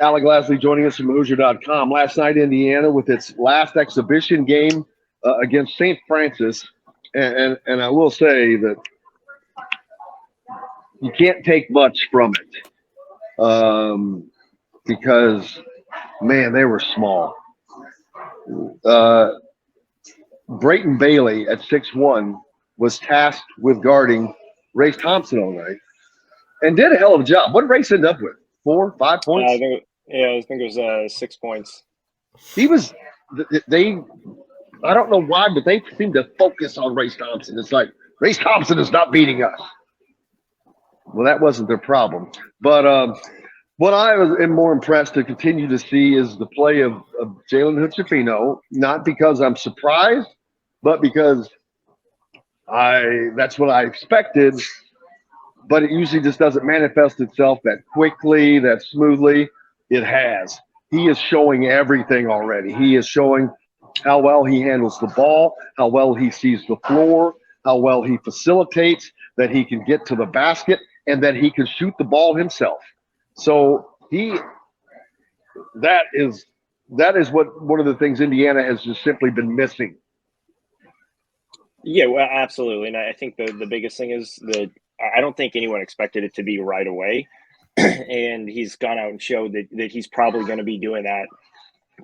Alec Lasley joining us from Hoosier.com. Last night, Indiana, with its last exhibition game against St. Francis. And I will say that you can't take much from it because, man, they were small. Brayton Bailey at 6'1" was tasked with guarding Race Thompson all night and did a hell of a job. What did Race end up with? 4, 5 points? I think it was 6 points. He was they. I don't know why, but they seem to focus on Race Thompson. It's like Race Thompson is not beating us. Well, that wasn't their problem. But what I am more impressed to continue to see is the play of Jalen Hood-Schifino, not because I'm surprised, but because that's what I expected. But it usually just doesn't manifest itself that quickly, that smoothly. It has. He is showing everything already. He is showing how well he handles the ball, how well he sees the floor, how well he facilitates, that he can get to the basket, and that he can shoot the ball himself. So that is what one of the things Indiana has just simply been missing. Yeah, well, absolutely. And I think the biggest thing is that I don't think anyone expected it to be right away. And he's gone out and showed that he's probably going to be doing that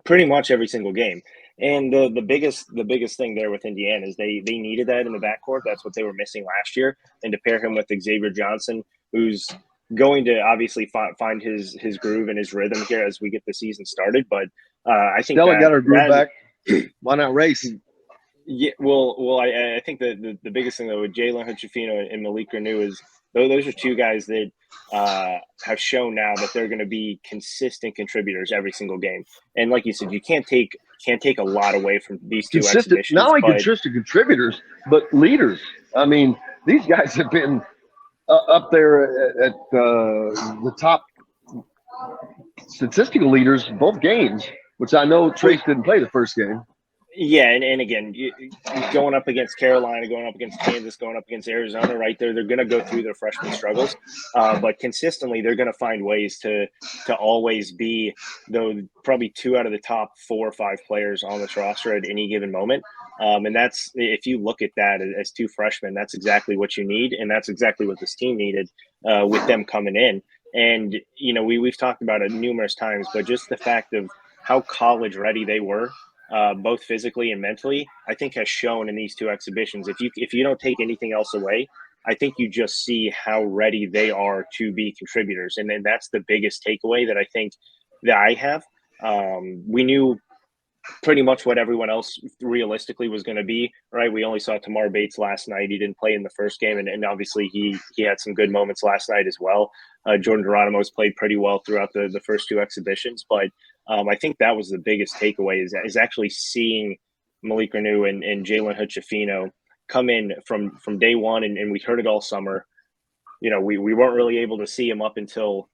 pretty much every single game. And the biggest thing there with Indiana is they needed that in the backcourt. That's what they were missing last year. And to pair him with Xavier Johnson, who's going to obviously find his groove and his rhythm here as we get the season started. But I think Stella got her groove back. Why not Race? Yeah, well, I think the biggest thing though with Jalen Hood-Schifino and Malik Renew is those are two guys that have shown now that they're going to be consistent contributors every single game. And like you said, you can't take a lot away from these two exhibitions. Not only consistent contributors, but leaders. I mean, these guys have been up there at the top statistical leaders in both games, which I know Trace didn't play the first game. Yeah, and again, going up against Carolina, going up against Kansas, going up against Arizona, right there, they're going to go through their freshman struggles, but consistently they're going to find ways to always be probably 2 out of the top 4 or 5 players on this roster at any given moment. And that's, if you look at that as 2 freshmen, that's exactly what you need, and that's exactly what this team needed with them coming in. And we've talked about it numerous times, but just the fact of how college ready they were. Both physically and mentally, I think has shown in these 2 exhibitions. If you don't take anything else away, I think you just see how ready they are to be contributors. And then that's the biggest takeaway that I think that I have. We knew pretty much what everyone else realistically was going to be, right? We only saw Tamar Bates last night. He didn't play in the first game, and obviously he had some good moments last night as well. Jordan Geronimo's played pretty well throughout the first 2 exhibitions, but I think that was the biggest takeaway is actually seeing Malik Renew and Jalen Hood-Schifino come in from day one, and we heard it all summer. We weren't really able to see him up until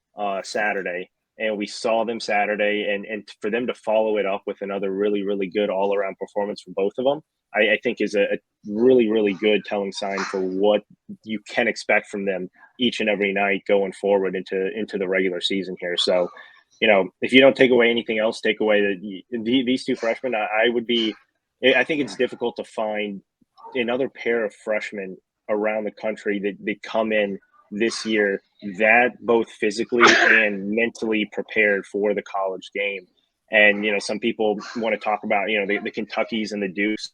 Saturday, and we saw them Saturday, and for them to follow it up with another really, really good all-around performance from both of them, I think is a really, really good telling sign for what you can expect from them each and every night going forward into the regular season here. So, if you don't take away anything else, take away these 2 freshmen. I think it's difficult to find another pair of freshmen around the country that come in this year that both physically and mentally prepared for the college game. And, some people want to talk about, the Kentuckys and the Dukes,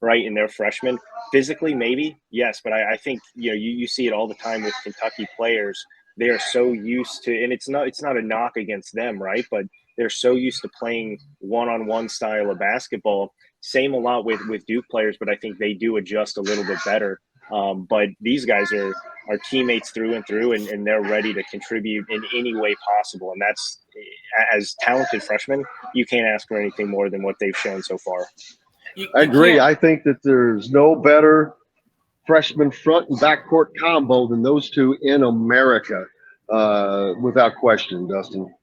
right, and their freshmen. Physically, maybe, yes, but I think, you see it all the time with Kentucky players. They are so used to, and it's not a knock against them, right? But they're so used to playing one-on-one style of basketball. Same a lot with Duke players, but I think they do adjust a little bit better. But these guys are teammates through and through, and they're ready to contribute in any way possible. And that's, as talented freshmen, you can't ask for anything more than what they've shown so far. I agree. I think that there's no better freshman front and backcourt combo than those 2 in America, without question, Dustin.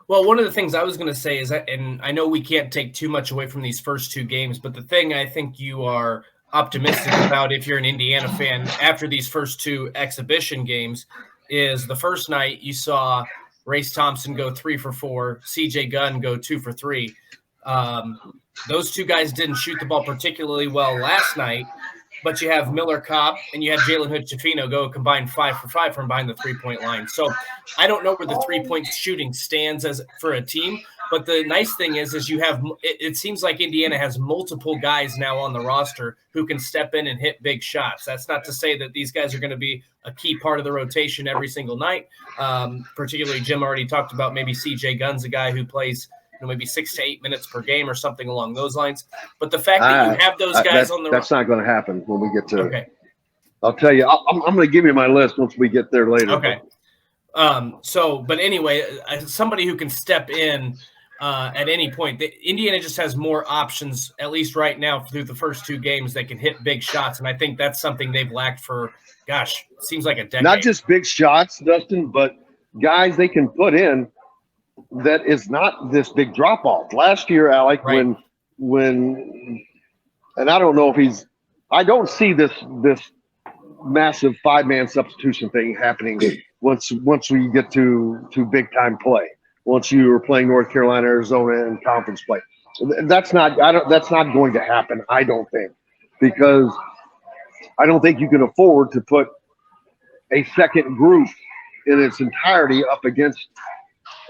Well, one of the things I was going to say is that, and I know we can't take too much away from these first 2 games, but the thing I think you are optimistic about if you're an Indiana fan after these first 2 exhibition games is the first night you saw Race Thompson go 3 for 4, CJ Gunn go 2 for 3. Those two guys didn't shoot the ball particularly well last night, but you have Miller Kopp and you have Jalen Hood-Schifino go combined 5 for 5 from behind the 3-point line. So I don't know where the 3-point shooting stands as for a team, but the nice thing is you have it seems like Indiana has multiple guys now on the roster who can step in and hit big shots. That's not to say that these guys are going to be a key part of the rotation every single night. Particularly, Jim already talked about maybe CJ Gunn's a guy who plays maybe 6 to 8 minutes per game or something along those lines. But the fact that you have those guys on the that's not going to happen when we get to. Okay. I'll tell you. I'm going to give you my list once we get there later. Okay. But anyway, somebody who can step in at any point. Indiana just has more options, at least right now, through the first 2 games that can hit big shots, and I think that's something they've lacked for, seems like a decade. Not just big shots, Dustin, but guys they can put in that is not this big drop off. Last year, Alec, right. when and I don't know if I don't see this massive 5-man substitution thing happening once we get to big time play. Once you are playing North Carolina, Arizona in conference play, that's not going to happen. I don't think, because I don't think you can afford to put a second group in its entirety up against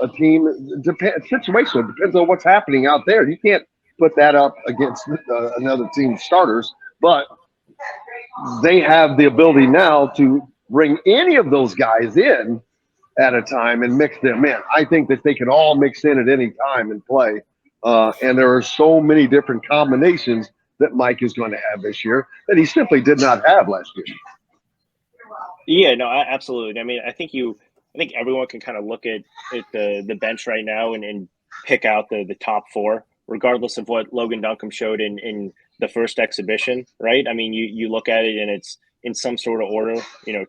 a team. Situational, depends on what's happening out there. You can't put that up against another team's starters, but they have the ability now to bring any of those guys in at a time and mix them in. I think that they can all mix in at any time and play. And there are so many different combinations that Mike is going to have this year that he simply did not have last year. Yeah, no, absolutely. I mean, I think everyone can kind of look at the bench right now and pick out the top 4, regardless of what Logan Duncombe showed in the first exhibition, right? I mean, you look at it and it's in some sort of order,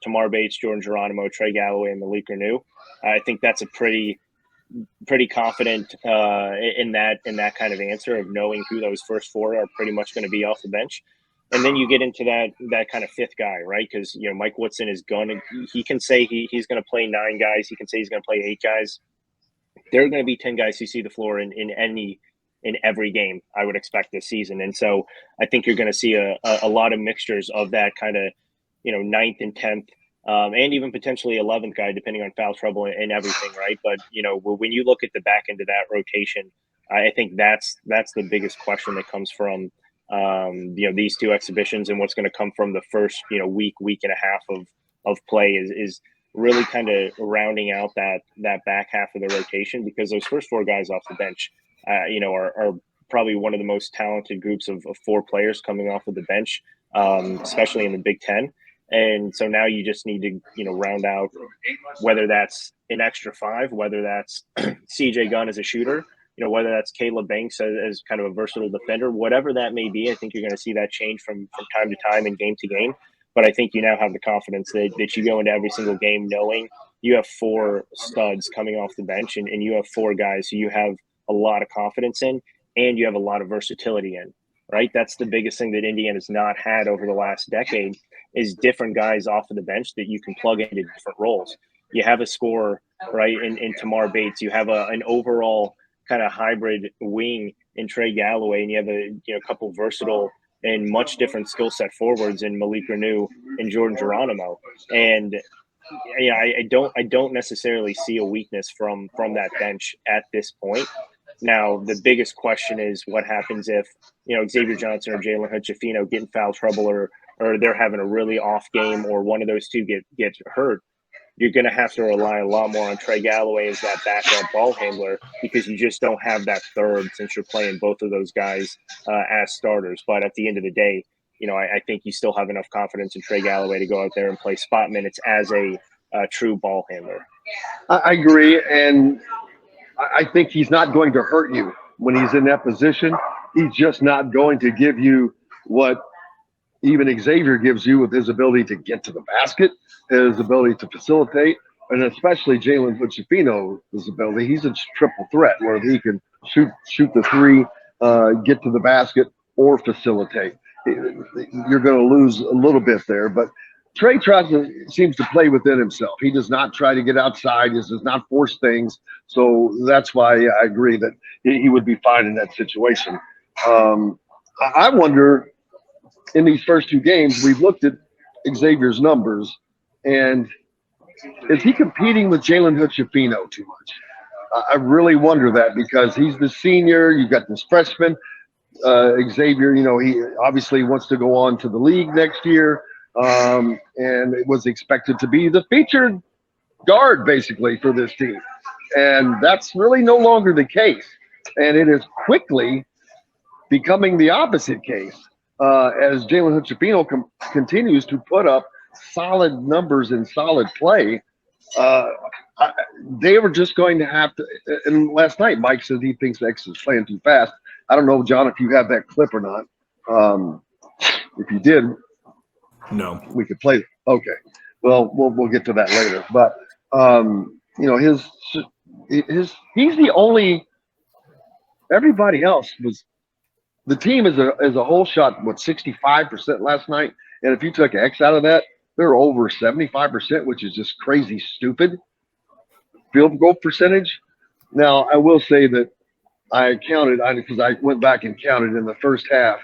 Tamar Bates, Jordan Geronimo, Trey Galloway, and Malik Renew. I think that's a pretty confident in that kind of answer of knowing who those first 4 are pretty much going to be off the bench. And then you get into that kind of 5th guy, right? Because, Mike Woodson is he can say he's going to play 9 guys. He can say he's going to play 8 guys. There are going to be 10 guys who see the floor in every game, I would expect this season. And so I think you're going to see a lot of mixtures of that kind of, 9th and 10th, and even potentially 11th guy, depending on foul trouble and everything, right? But, when you look at the back end of that rotation, I think that's the biggest question that comes from, these 2 exhibitions, and what's going to come from the first, week and a half of play is really kind of rounding out that back half of the rotation, because those first 4 guys off the bench, are probably one of the most talented groups of 4 players coming off of the bench, especially in the Big Ten. And so now you just need to, round out whether that's an extra 5, whether that's CJ Gunn as a shooter, whether that's Caleb Banks as kind of a versatile defender, whatever that may be. I think you're going to see that change from time to time and game to game. But I think you now have the confidence that you go into every single game knowing you have 4 studs coming off the bench, and you have 4 guys who you have a lot of confidence in, and you have a lot of versatility in, right? That's the biggest thing that Indiana's not had over the last decade, is different guys off of the bench that you can plug into different roles. You have a scorer, right, in Tamar Bates. You have an overall kind of hybrid wing in Trey Galloway, and you have a couple versatile and much different skill set forwards in Malik Renew and Jordan Geronimo. And I don't necessarily see a weakness from that bench at this point. Now, the biggest question is what happens if, Xavier Johnson or Jalen Hood-Schifino get in foul trouble, or they're having a really off game, or one of those 2 gets hurt. You're going to have to rely a lot more on Trey Galloway as that backup ball handler, because you just don't have that third since you're playing both of those guys as starters. But at the end of the day, I think you still have enough confidence in Trey Galloway to go out there and play spot minutes as a true ball handler. I agree, and I think he's not going to hurt you when he's in that position. He's just not going to give you what even Xavier gives you with his ability to get to the basket, his ability to facilitate, and especially Jalen Hood-Schifino's ability. He's a triple threat where he can shoot the 3, get to the basket, or facilitate. You're going to lose a little bit there, but Trey seems to play within himself. He does not try to get outside. He does not force things. So that's why I agree that he would be fine in that situation. I wonder, in these first two games, we've looked at Xavier's numbers, and is he competing with Jalen Hood-Schifino too much? I really wonder that, because he's the senior. You've got this freshman, Xavier. He obviously wants to go on to the league next year. And it was expected to be the featured guard basically for this team. And that's really no longer the case. And it is quickly becoming the opposite case as Jalen Hood-Schifino continues to put up solid numbers and solid play. They were just going to have to, and last night Mike said he thinks X is playing too fast. I don't know, John, if you have that clip or not. If you did, no, we could play it. Okay. Well, we'll get to that later. But he's the only. Everybody else was. The team as a whole shot 65% last night, and if you took X out of that, they're over 75%, which is just crazy stupid. Field goal percentage. Now I will say that I counted because I went back and counted in the first half.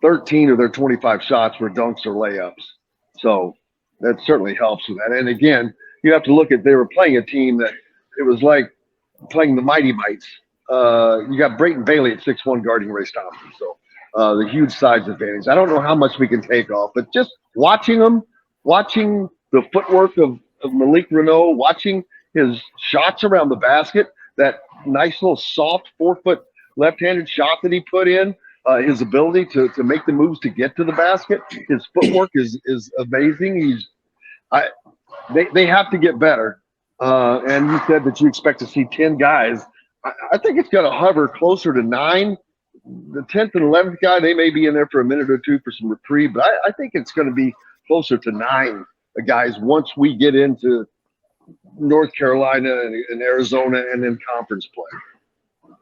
13 of their 25 shots were dunks or layups. So that certainly helps with that. And again, you have to look at, they were playing a team that it was like playing the Mighty Mites. You got Brayton Bailey at 6'1" guarding Race Thompson. So the huge size advantage. I don't know how much we can take off, but just watching them, watching the footwork of Malik Renault, watching his shots around the basket, that nice little soft 4-foot left-handed shot that he put in, his ability to make the moves to get to the basket, his footwork is amazing. They have to get better. And you said that you expect to see 10 guys. I think it's going to hover closer to 9. The 10th and 11th guy, they may be in there for a minute or two for some reprieve, but I think it's going to be closer to 9 guys once we get into North Carolina and Arizona and then conference play.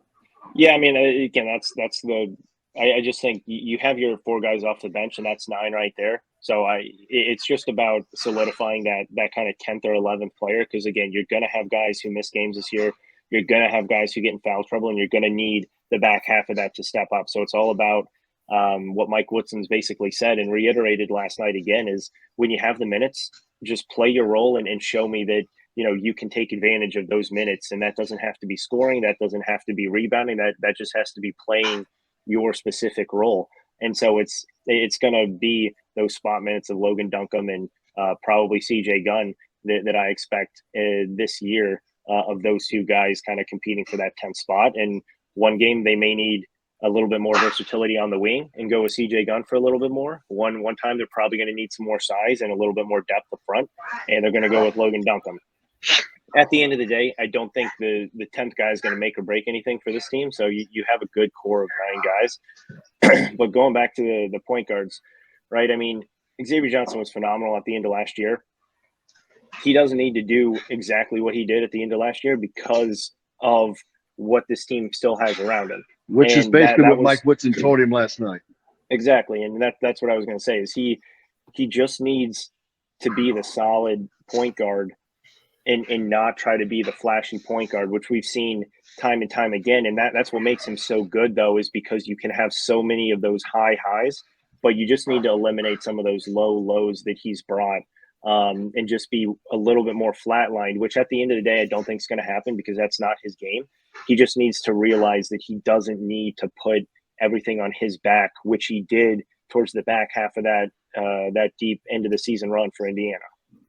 Yeah, I mean, again, that's the. I just think you have your 4 guys off the bench, and that's 9 right there. So it's just about solidifying that kind of 10th or 11th player, because again, you're going to have guys who miss games this year. You're going to have guys who get in foul trouble, and you're going to need the back half of that to step up. So it's all about what Mike Woodson's basically said and reiterated last night again is when you have the minutes, just play your role and show me that you can take advantage of those minutes. And that doesn't have to be scoring. That doesn't have to be rebounding. That just has to be playing your specific role. And so it's going to be those spot minutes of Logan Duncombe and probably CJ Gunn that I expect this year of those 2 guys kind of competing for that 10th spot. And one game they may need a little bit more versatility on the wing and go with CJ Gunn for a little bit more. One time they're probably going to need some more size and a little bit more depth up front, and they're going to go with Logan Duncombe. At the end of the day, I don't think the 10th guy is going to make or break anything for this team. So you have a good core of 9 guys. But going back to the point guards, right? I mean, Xavier Johnson was phenomenal at the end of last year. He doesn't need to do exactly what he did at the end of last year because of what this team still has around him. Which is basically what Mike Woodson told him last night. Exactly. And that's what I was going to say is he just needs to be the solid point guard and not try to be the flashy point guard, which we've seen time and time again. And that's what makes him so good, though, is because you can have so many of those high highs, but you just need to eliminate some of those low lows that he's brought and just be a little bit more flatlined, which at the end of the day, I don't think is going to happen because that's not his game. He just needs to realize that he doesn't need to put everything on his back, which he did towards the back half of that deep end of the season run for Indiana.